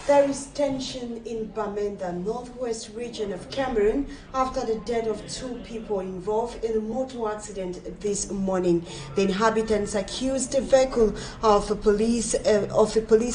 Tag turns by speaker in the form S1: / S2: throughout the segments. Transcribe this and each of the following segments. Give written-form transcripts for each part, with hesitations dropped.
S1: There is tension in Bamenda, northwest region of Cameroon, after the death of 2 people involved in a motor accident this morning. The inhabitants accused the vehicle of a police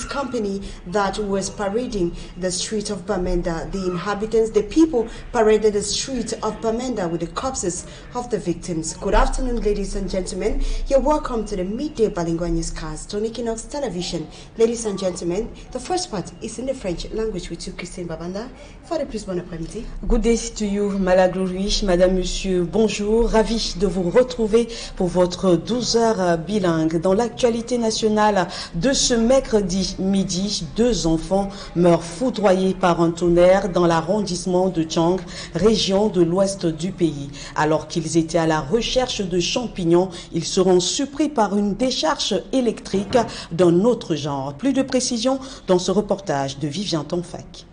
S1: company that was parading the street of Bamenda. The people paraded the street of Bamenda with the corpses of the victims. Good afternoon, ladies and gentlemen. You're welcome to the midday bilingual newscast on Equinoxe television. Ladies and gentlemen, the first part is in the French language with you, Christine Babanda. For the plus bon après-midi.
S2: Good day to you, Malaglourie, Madame, Monsieur, bonjour. Ravi de vous retrouver pour votre 12 heures bilingue. Dans l'actualité nationale de ce mercredi midi, 2 enfants meurent foudroyés par un tonnerre dans l'arrondissement de Tchang, région de l'ouest du pays. Alors qu'ils étaient à la recherche de champignons, ils seront surpris par une décharge électrique d'un autre genre. Plus de précisions dans ce reportage de Vivian Tonfac.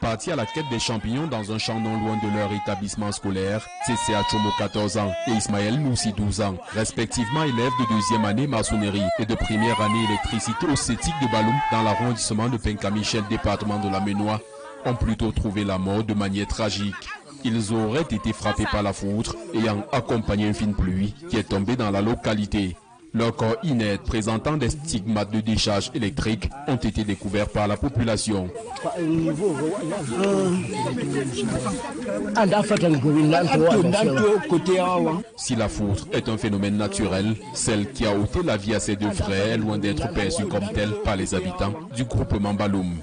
S3: Partis à la quête des champignons dans un champ non loin de leur établissement scolaire, CCA Chomo 14 ans et Ismaël Noussi 12 ans, respectivement élèves de 2e année maçonnerie et de 1re année électricité au CETIC de Baloum dans l'arrondissement de Penka-Michel, département de la Ménois, ont plutôt trouvé la mort de manière tragique. Ils auraient été frappés par la foudre ayant accompagné une fine pluie qui est tombée dans la localité. Leurs corps inertes présentant des stigmates de décharge électrique ont été découverts par la population. Si la foudre est un phénomène naturel, celle qui a ôté la vie à ces 2 frères est loin d'être perçue comme telle par les habitants du groupement Baloum.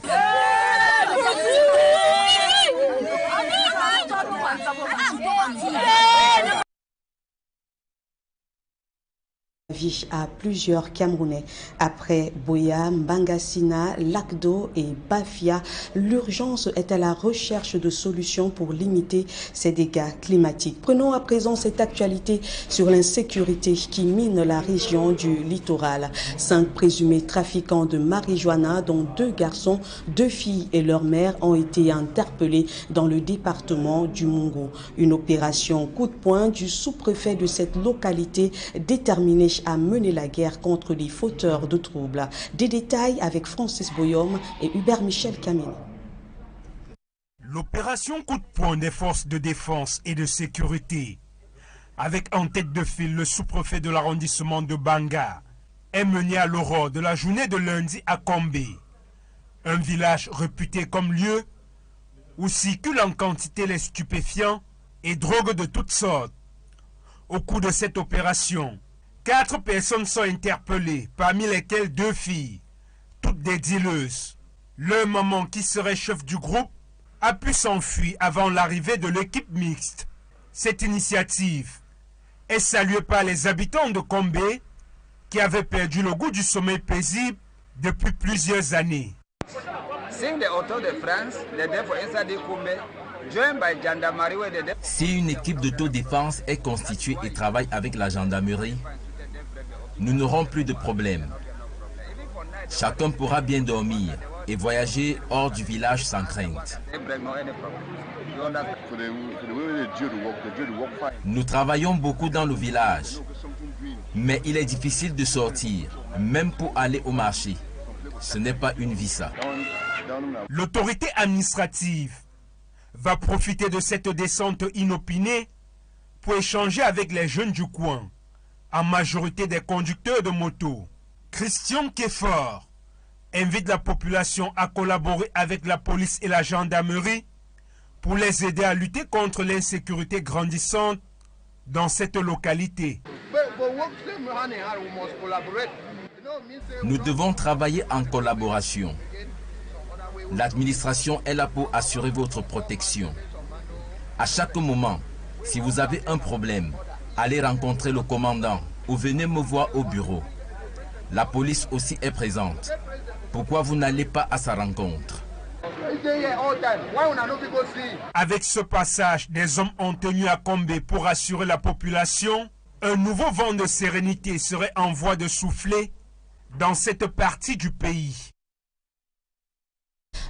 S2: Vie à plusieurs Camerounais. Après Boya, Mbangassina, Lakdo et Bafia, l'urgence est à la recherche de solutions pour limiter ces dégâts climatiques. Prenons à présent cette actualité sur l'insécurité qui mine la région du littoral. 5 présumés trafiquants de marijuana, dont 2 garçons, 2 filles et leur mère, ont été interpellés dans le département du Mungo. Une opération coup de poing du sous-préfet de cette localité déterminée à mener la guerre contre les fauteurs de troubles. Des détails avec Francis Boyom et Hubert Michel Kameni.
S4: L'opération coup de poing des forces de défense et de sécurité, avec en tête de file le sous-préfet de l'arrondissement de Banga, est menée à l'aurore de la journée de lundi à Kombé, un village réputé comme lieu où circulent en quantité les stupéfiants et drogues de toutes sortes. Au cours de cette opération, 4 personnes sont interpellées, parmi lesquelles 2 filles, toutes des dealeuses. Leur maman, qui serait chef du groupe, a pu s'enfuir avant l'arrivée de l'équipe mixte. Cette initiative est saluée par les habitants de Kombé, qui avaient perdu le goût du sommeil paisible depuis plusieurs années.
S5: Si une équipe d'autodéfense est constituée et travaille avec la gendarmerie, nous n'aurons plus de problème. Chacun pourra bien dormir et voyager hors du village sans crainte. Nous travaillons beaucoup dans le village, mais il est difficile de sortir, même pour aller au marché. Ce n'est pas une vie ça.
S4: L'autorité administrative va profiter de cette descente inopinée pour échanger avec les jeunes du coin, en majorité des conducteurs de moto. Christian Kefort invite la population à collaborer avec la police et la gendarmerie pour les aider à lutter contre l'insécurité grandissante dans cette localité.
S5: Nous devons travailler en collaboration. L'administration est là pour assurer votre protection. À chaque moment, si vous avez un problème, allez rencontrer le commandant ou venez me voir au bureau. La police aussi est présente. Pourquoi vous n'allez pas à sa rencontre?
S4: Avec ce passage, des hommes ont tenu à Kombé pour assurer la population. Un nouveau vent de sérénité serait en voie de souffler dans cette partie du pays.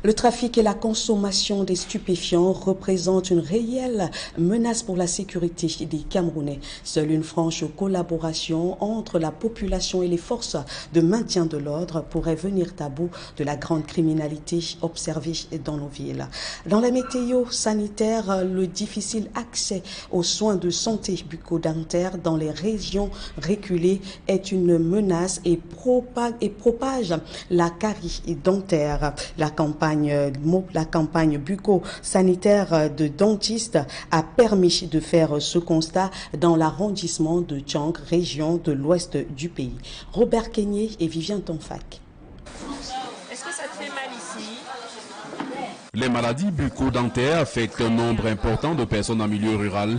S2: Le trafic et la consommation des stupéfiants représentent une réelle menace pour la sécurité des Camerounais. Seule une franche collaboration entre la population et les forces de maintien de l'ordre pourrait venir à bout de la grande criminalité observée dans nos villes. Dans la météo sanitaire, le difficile accès aux soins de santé bucco-dentaire dans les régions reculées est une menace et propage la carie dentaire. La campagne bucco-sanitaire de dentistes a permis de faire ce constat dans l'arrondissement de Tchang, région de l'ouest du pays. Robert Kenyé et Vivien Tonfac.
S6: Est-ce que ça te fait mal ici?
S3: Les maladies bucco-dentaires affectent un nombre important de personnes en milieu rural.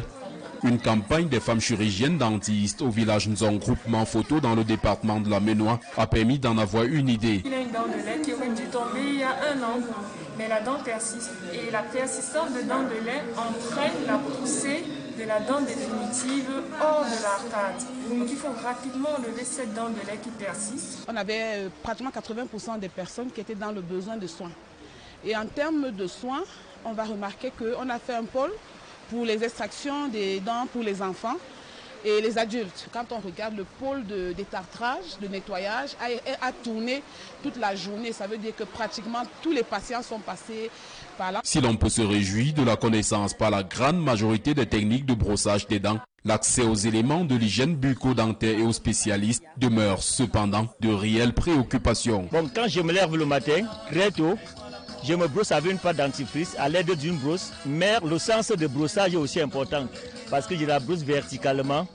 S3: Une campagne des femmes chirurgiennes dentistes au village Nzong, groupement photo dans le département de la Ménois, a permis d'en avoir une idée.
S6: Il a une dent de lait qui aurait dû tomber il y a 1 an, mais la dent persiste. Et la persistance de dents de lait entraîne la poussée de la dent définitive hors de l'arcade. Donc il faut rapidement enlever cette dent de lait qui persiste.
S7: On avait pratiquement 80% des personnes qui étaient dans le besoin de soins. Et en termes de soins, on va remarquer qu'on a fait un pôle pour les extractions des dents pour les enfants et les adultes. Quand on regarde le pôle de détartrage, de nettoyage, a tourné toute la journée. Ça veut dire que pratiquement tous les patients sont passés par là.
S3: Si l'on peut se réjouir de la connaissance par la grande majorité des techniques de brossage des dents, l'accès aux éléments de l'hygiène bucco-dentaire et aux spécialistes demeure cependant de réelles préoccupations.
S8: Bon, quand je me lève le matin, très tôt, je me brosse avec une pâte dentifrice à l'aide d'une brosse, mais le sens de brossage est aussi important parce que je la brosse verticalement,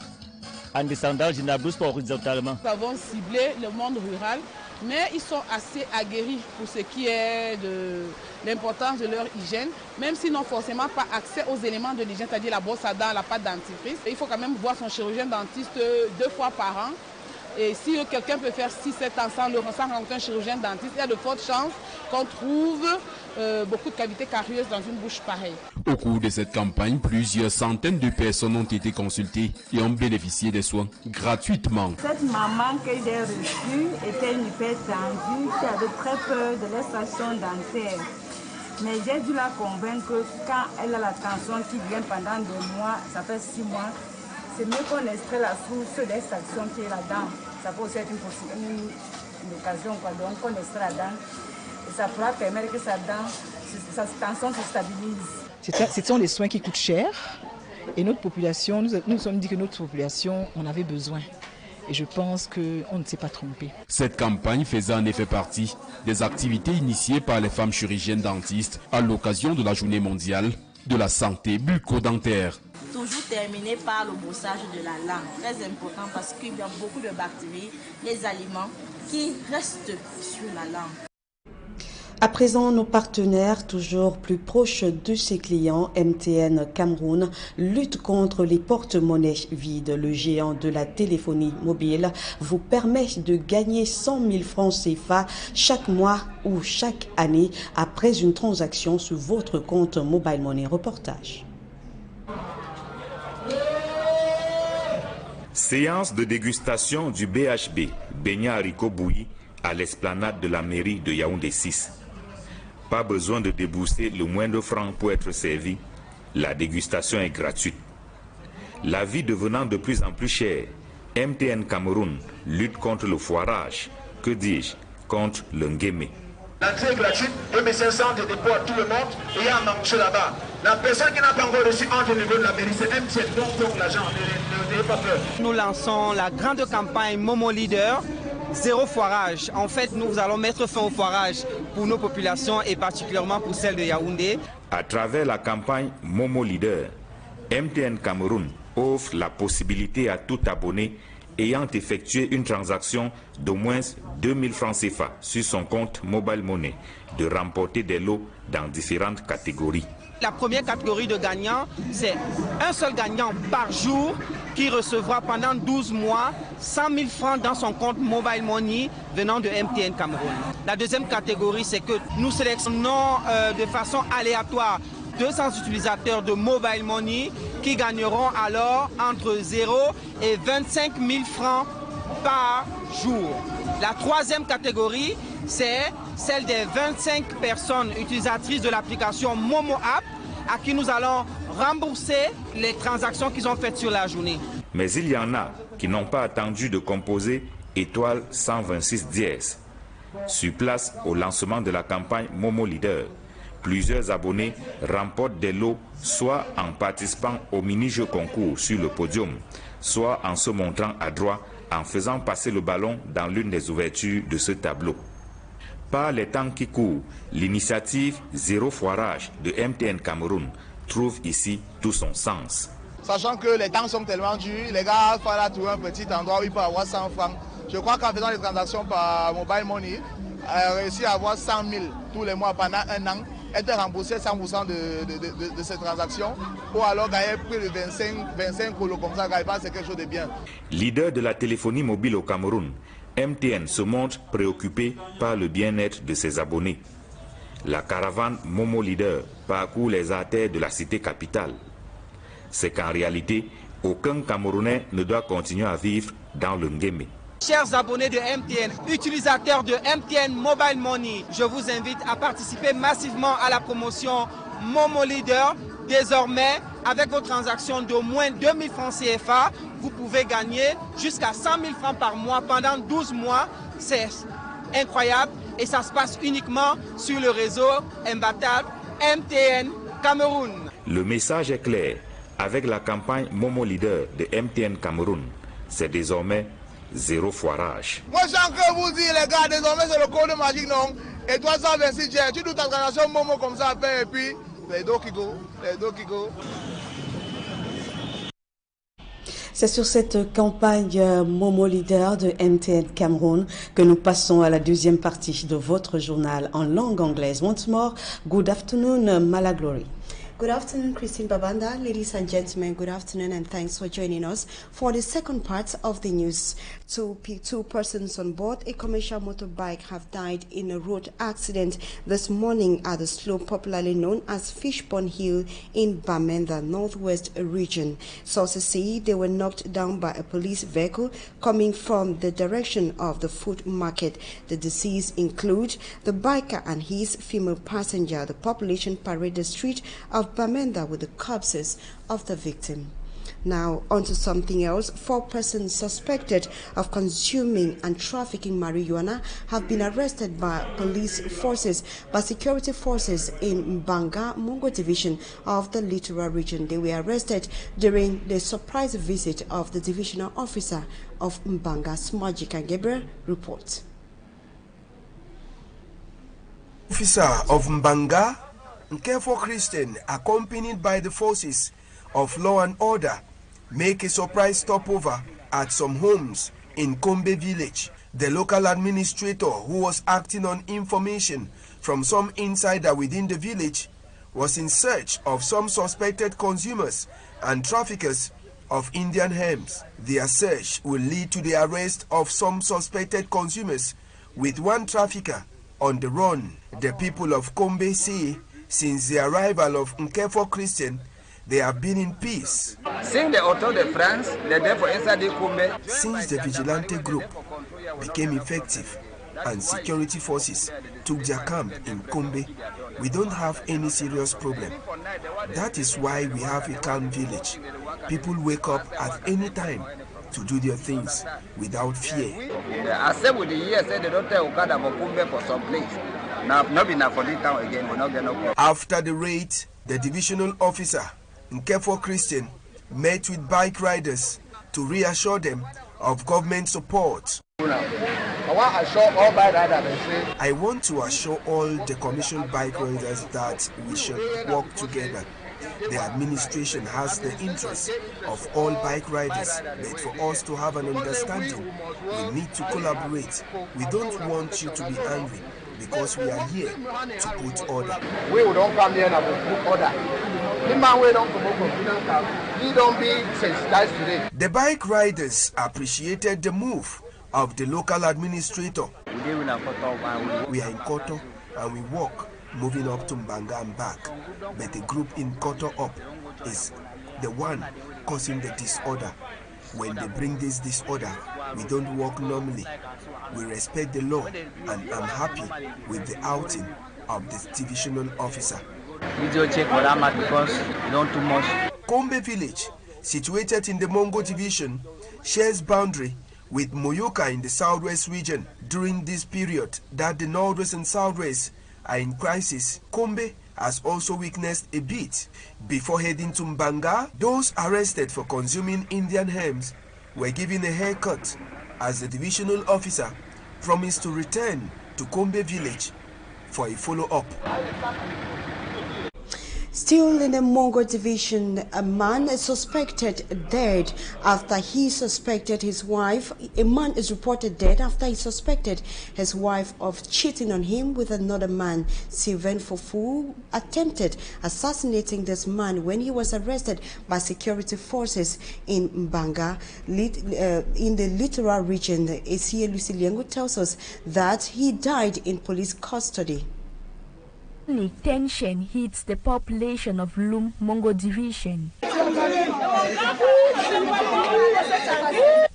S8: en descendant, je ne la brosse pas horizontalement.
S7: Nous avons ciblé le monde rural, mais ils sont assez aguerris pour ce qui est de l'importance de leur hygiène, même s'ils n'ont forcément pas accès aux éléments de l'hygiène, c'est-à-dire la brosse à dents, la pâte dentifrice. Il faut quand même voir son chirurgien dentiste 2 fois par an. Et si quelqu'un peut faire 6-7 ans sans rencontrer un chirurgien dentiste, il y a de fortes chances qu'on trouve beaucoup de cavités carieuses dans une bouche pareille.
S3: Au cours de cette campagne, plusieurs centaines de personnes ont été consultées et ont bénéficié des soins gratuitement.
S9: Cette maman que j'ai reçue était une hypertendue qui avait très peur de l'extraction dentaire. Mais j'ai dû la convaincre que quand elle a la tension qui vient pendant 2 mois, ça fait 6 mois, c'est mieux qu'on extrait la source d'extraction qui est là-dedans. Ça peut aussi être une occasion, quoi. Donc on extrait la dent et ça pourra permettre que sa tension se stabilise.
S10: Ce sont des soins qui coûtent cher et notre population, nous nous sommes dit que notre population en avait besoin. Et je pense qu'on ne s'est pas trompé.
S3: Cette campagne faisait en effet partie des activités initiées par les femmes chirurgiennes dentistes à l'occasion de la journée mondiale de la santé bucco-dentaire.
S11: Toujours terminé par le brossage de la langue, très important parce qu'il y a beaucoup de bactéries, les aliments qui restent sur la langue.
S2: À présent, nos partenaires, toujours plus proches de ses clients, MTN Cameroun, lutte contre les porte-monnaies vides. Le géant de la téléphonie mobile vous permet de gagner 100 000 francs CFA chaque mois ou chaque année après une transaction sur votre compte Mobile Money. Reportage.
S12: Séance de dégustation du BHB, beignet haricot bouilli, à l'esplanade de la mairie de Yaoundé 6. Pas besoin de débourser le moindre franc pour être servi. La dégustation est gratuite. La vie devenant de plus en plus chère, MTN Cameroun lutte contre le foirage, que dis-je, contre le nguémé.
S13: L'entrée est gratuite, 2500 de dépôt à tout le monde et il y a un marché là-bas. La personne qui n'a pas encore reçu entre le niveau de la mairie, c'est MTN, donc l'argent, n'ayez pas peur.
S14: Nous lançons la grande campagne Momo Leader. Zéro foirage. En fait, nous allons mettre fin au foirage pour nos populations et particulièrement pour celles de Yaoundé.
S12: À travers la campagne Momo Leader, MTN Cameroun offre la possibilité à tout abonné ayant effectué une transaction d'au moins 2000 francs CFA sur son compte Mobile Money de remporter des lots dans différentes catégories.
S14: La première catégorie de gagnants, c'est un seul gagnant par jour qui recevra pendant 12 mois 100 000 francs dans son compte Mobile Money venant de MTN Cameroun. La deuxième catégorie, c'est que nous sélectionnons de façon aléatoire 200 utilisateurs de Mobile Money qui gagneront alors entre 0 et 25 000 francs par jour. La troisième catégorie, c'est celle des 25 personnes utilisatrices de l'application Momo App à qui nous allons rembourser les transactions qu'ils ont faites sur la journée.
S12: Mais il y en a qui n'ont pas attendu de composer étoile 126 dièse. Sur place au lancement de la campagne Momo Leader, plusieurs abonnés remportent des lots soit en participant au mini-jeu concours sur le podium, soit en se montrant à droit en faisant passer le ballon dans l'une des ouvertures de ce tableau. Par les temps qui courent, l'initiative Zéro Foirage de MTN Cameroun trouve ici tout son sens.
S15: Sachant que les temps sont tellement durs, les gars, il faut trouver un petit endroit où ils peuvent avoir 100 francs. Je crois qu'en faisant les transactions par mobile money, réussi à avoir 100 000 tous les mois pendant un an, être remboursé 100% de ces transactions, ou alors gagner plus de 25 colos comme ça, c'est quelque chose de bien.
S12: Leader de la téléphonie mobile au Cameroun, MTN se montre préoccupé par le bien-être de ses abonnés. La caravane Momo Leader parcourt les artères de la cité capitale. C'est qu'en réalité, aucun Camerounais ne doit continuer à vivre dans le Ngémé.
S14: Chers abonnés de MTN, utilisateurs de MTN Mobile Money, je vous invite à participer massivement à la promotion Momo Leader. Désormais, avec vos transactions d'au moins 2000 francs CFA, vous pouvez gagner jusqu'à 100 000 francs par mois pendant 12 mois. C'est incroyable et ça se passe uniquement sur le réseau imbattable MTN Cameroun.
S12: Le message est clair. Avec la campagne Momo Leader de MTN Cameroun, c'est désormais zéro foirage.
S15: Moi, j'ai encore vous dire, les gars, désormais c'est le code magique, non? Et 326 dièse, tu dois ta transaction Momo comme ça, et puis les dos qui go, les dos qui go.
S2: C'est sur cette campagne Momo Leader de MTN Cameroun que nous passons à la deuxième partie de votre journal en langue anglaise. Once more, good afternoon, Malaglory.
S1: Good afternoon, Christine Babanda. Ladies and gentlemen, good afternoon and thanks for joining us for the second part of the news. Two persons on board a commercial motorbike have died in a road accident this morning at the slope popularly known as Fishpond Hill in Bamenda, Northwest region. Sources say they were knocked down by a police vehicle coming from the direction of the food market. The deceased include the biker and his female passenger. The population paraded the street of Bamenda with the corpses of the victim. Now, onto something else. 4 persons suspected of consuming and trafficking marijuana have been arrested by security forces in Mbanga, Mungo division of the Littoral region. They were arrested during the surprise visit of the divisional officer of Mbanga, Smajik and Gabriel reports.
S16: Officer of Mbanga, Nkefo Christian, accompanied by the forces of law and order, make a surprise stopover at some homes in Kombe village. The local administrator, who was acting on information from some insider within the village, was in search of some suspected consumers and traffickers of Indian hemps. Their search will lead to the arrest of some suspected consumers, with one trafficker on the run. The people of Kombe say since the arrival of Nkefo Christian, they have been in peace.
S17: Since the Auto de France,
S16: Since the vigilante group became effective and security forces took their camp in Kombe, we don't have any serious problem. That is why we have a calm village. People wake up at any time to do their things without fear.
S17: I said with the years, they don't tell Okada for Kombe for some place. Now, not enough for this town again. We're not gonna.
S16: After the raid, the divisional officer Nkefo Christian met with bike riders to reassure them of government support. I want to assure all the commercial bike riders that we should work together. The administration has the interest of all bike riders, but for us to have an understanding, we need to collaborate. We don't want you to be angry, because we are here to put order.
S15: We don't come here and put order. Don't be sensitized today.
S16: The bike riders appreciated the move of the local administrator. We are in Koto and we walk, moving up to Mbanga and back. But the group in Koto up is the one causing the disorder. When they bring this disorder, We don't work normally. We respect the law, and I'm happy with the outing of this divisional officer.
S17: Video check for that because you don't too much.
S16: Kombe village, situated in the Mongo division, shares boundary with Moyoka in the southwest region. During this period that the northwest and southwest are in crisis, Kombe has also witnessed a beat. Before heading to Mbanga, those arrested for consuming Indian hams were given a haircut as the divisional officer promised to return to Kombe village for a follow-up.
S1: Still in the Mongo division, a man is suspected dead after he suspected his wife. A man is reported dead after he suspected his wife of cheating on him with another man. Sylvain Fofu attempted assassinating this man when he was arrested by security forces in Mbanga, in the littoral region. ACA Lucy Liengo tells us that he died in police custody.
S18: Tension hits the population of Lum Mongo division.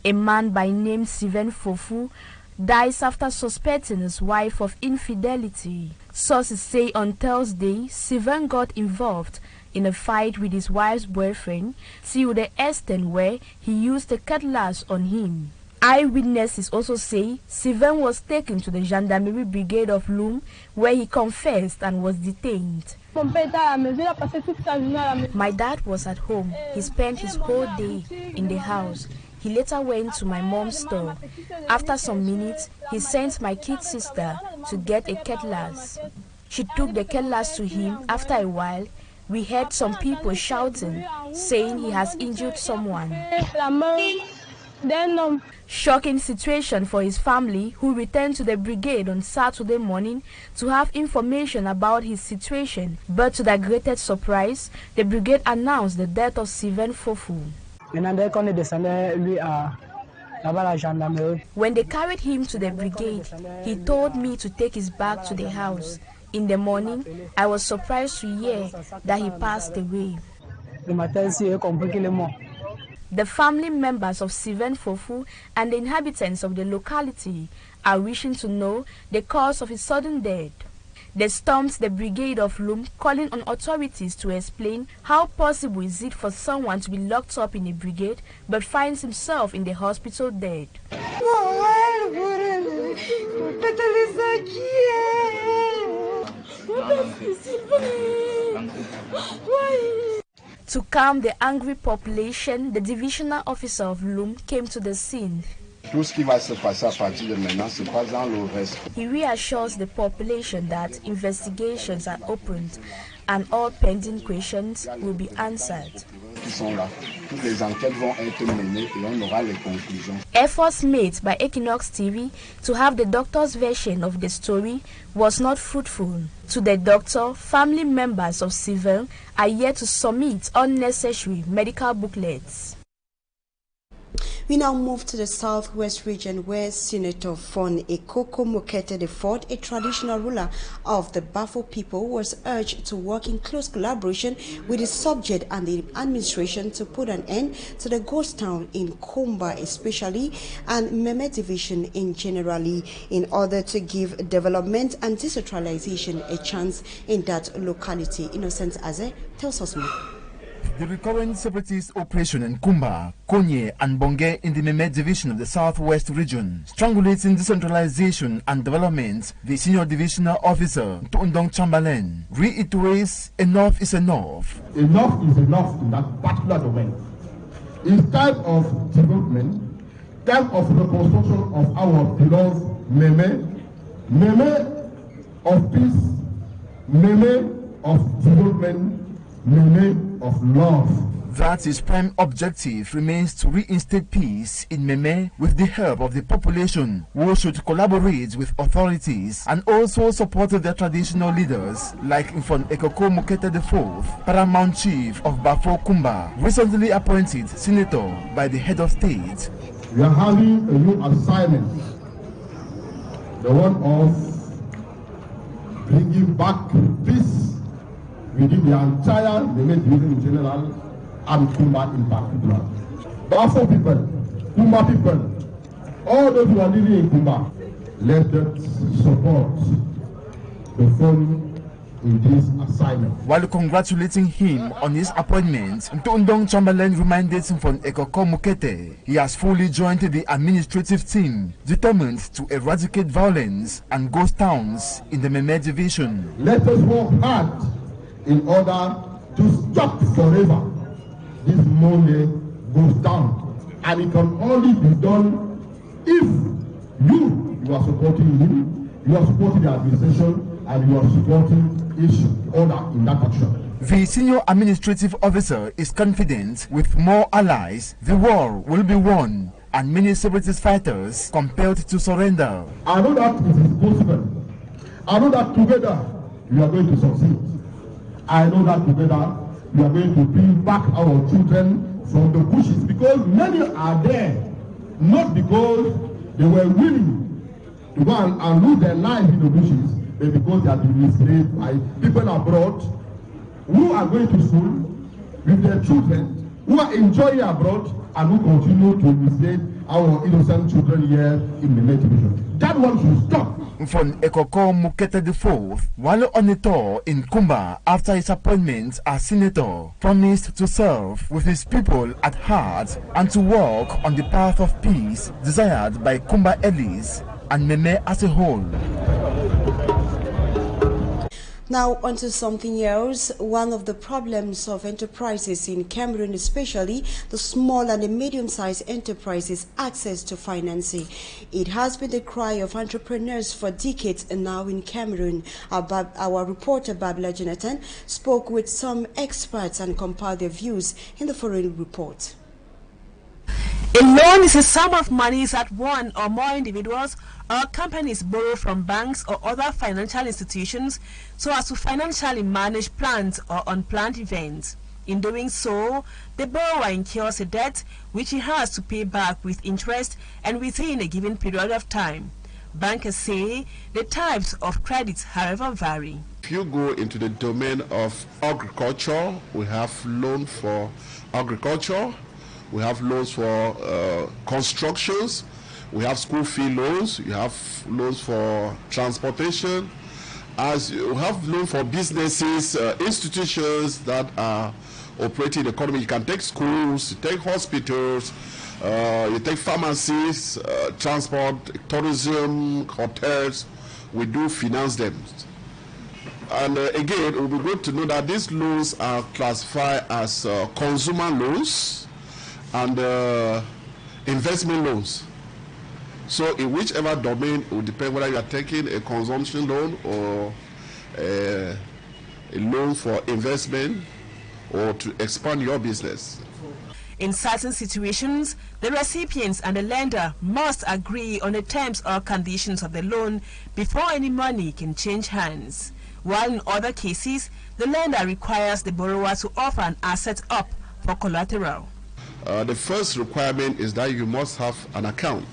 S18: A man by name Sylvain Fofu dies after suspecting his wife of infidelity. Sources say on Thursday, Sylvain got involved in a fight with his wife's boyfriend to the extent where he used a cutlass on him. Eyewitnesses also say Sylvain was taken to the Gendarmerie Brigade of Lum, where he confessed and was detained. My dad was at home. He spent his whole day in the house. He later went to my mom's store. After some minutes, he sent my kid sister to get a cutlass. She took the cutlass to him. After a while, we heard some people shouting, saying he has injured someone. Shocking situation for his family, who returned to the brigade on Saturday morning to have information about his situation. But to their greatest surprise, the brigade announced the death of Sylvain Fofu. When they carried him to the brigade, he told me to take his bag to the house. In the morning, I was surprised to hear that he passed away. The family members of Sylvain Fofu and the inhabitants of the locality are wishing to know the cause of his sudden death. They stormed the brigade of Lum, calling on authorities to explain how possible is it for someone to be locked up in a brigade but finds himself in the hospital dead. To calm the angry population, the divisional officer of Lum came to the scene. He reassures the population that investigations are opened and all pending questions will be answered. Efforts made by Equinoxe TV to have the doctor's version of the story was not fruitful. To the doctor, family members of Sylvain are yet to submit unnecessary medical booklets.
S1: We now move to the southwest region, where Senator Fon Ekoko Mokete IV, a traditional ruler of the Bafo people, was urged to work in close collaboration with the subject and the administration to put an end to the ghost town in Kumba especially and Meme division in generally, in order to give development and decentralization a chance in that locality. Innocent Aze tells us more.
S19: The recurrent separatist operation in Kumba, Konye and Bonge in the Meme division of the southwest region, strangulating decentralization and development, the senior divisional officer, Tondong Chamberlain, reiterates enough is enough.
S20: Enough is enough in that particular domain. It's time of development, time of reconstruction of our beloved Meme, Meme of peace, Meme of development, Meme of love.
S19: That his prime objective remains to reinstate peace in Meme with the help of the population, who should collaborate with authorities and also support their traditional leaders like Infon Ekoko Mokete IV, Paramount Chief of Bafo Kumba, recently appointed senator by the head of state.
S20: We are having a new assignment, the one of bringing back peace within the entire Meme division in general and Kumba in particular. Bafo people, Kumba people, All those who are living in Kumba, let us support the fund in this assignment.
S19: While congratulating him on his appointment, Ntondong Chamberlain reminded him from Ekoko Mukete he has fully joined the administrative team, determined to eradicate violence and ghost towns in the Meme division.
S20: Let us work hard in order to stop forever this money goes down, and it can only be done if you are supporting him, you are supporting the administration, and you are supporting each other in that action.
S19: The senior administrative officer is confident with more allies, the war will be won and many separatist fighters compelled to surrender.
S20: I know that it is possible. I know that together we are going to succeed. I know that together we are going to bring back our children from the bushes, because many are there not because they were willing to go and lose their life in the bushes, but because they have been enslaved by people abroad who are going to school with their children, who are enjoying abroad, and who continue to enslave our innocent children here in the Meme division. That one should stop.
S19: From Ekoko Mukete IV, while on a tour in Kumba after his appointment as senator, promised to serve with his people at heart and to walk on the path of peace desired by Kumba elites and Meme as a whole.
S1: Now onto something else. One of the problems of enterprises in Cameroon, especially the small and the medium-sized enterprises, access to financing. It has been the cry of entrepreneurs for decades now in Cameroon. Our reporter Babila Jonathan spoke with some experts and compiled their views in the following report.
S21: A loan is a sum of monies that one or more individuals or companies borrow from banks or other financial institutions so as to financially manage planned or unplanned events. In doing so, the borrower incurs a debt which he has to pay back with interest and within a given period of time. Bankers say the types of credits, however, vary.
S22: If you go into the domain of agriculture, we have loans for agriculture. We have loans for constructions, we have school fee loans, you have loans for transportation, as you have loans for businesses, institutions that are operating the economy. You can take schools, you take hospitals, you take pharmacies, transport, tourism, hotels. We do finance them. And again, it will be good to know that these loans are classified as consumer loans and investment loans. So in whichever domain, it will depend whether you are taking a consumption loan or a loan for investment or to expand your business.
S21: In certain situations, the recipients and the lender must agree on the terms or conditions of the loan before any money can change hands. While in other cases, the lender requires the borrower to offer an asset up for collateral.
S22: The first requirement is that you must have an account.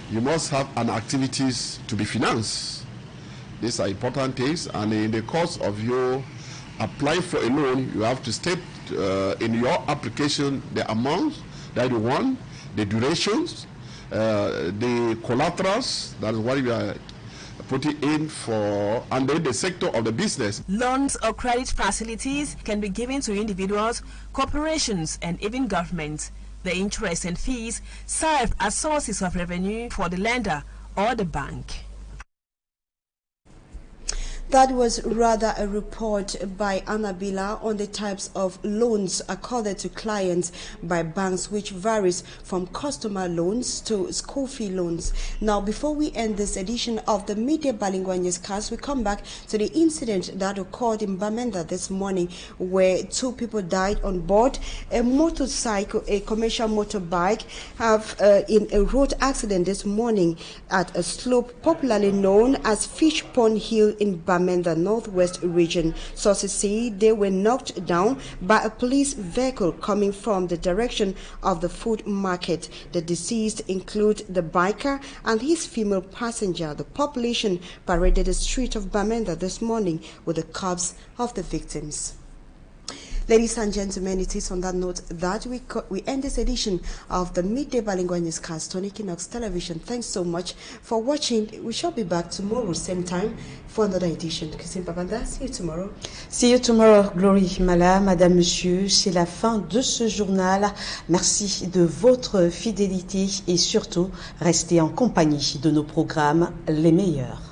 S22: You must have an activities to be financed. These are important things, and in the course of your applying for a loan, you have to state in your application the amount that you want, the durations, the collaterals, that is what you are putting in for, and then the sector of the business.
S21: Loans or credit facilities can be given to individuals, corporations, and even governments. The interest and fees serve as sources of revenue for the lender or the bank.
S1: That was rather a report by Annabella on the types of loans accorded to clients by banks, which varies from customer loans to school fee loans. Now, before we end this edition of the Media Bilingual Newscast, we come back to the incident that occurred in Bamenda this morning, where 2 people died on board a motorcycle, a commercial motorbike, in a road accident this morning at a slope popularly known as Fish Pond Hill in Bamenda, Northwest region. Sources say they were knocked down by a police vehicle coming from the direction of the food market. The deceased include the biker and his female passenger. The population paraded the street of Bamenda this morning with the corpse of the victims. Ladies and gentlemen, it is on that note that we end this edition of the Midday Bilingual Newscast on Equinoxe Television. Thanks so much for watching. We shall be back tomorrow, same time, for another edition. Christine Papanda, see you tomorrow.
S2: See you tomorrow, Glory Mala, Madame, Monsieur. C'est la fin de ce journal. Merci de votre fidélité et surtout, restez en compagnie de nos programmes les meilleurs.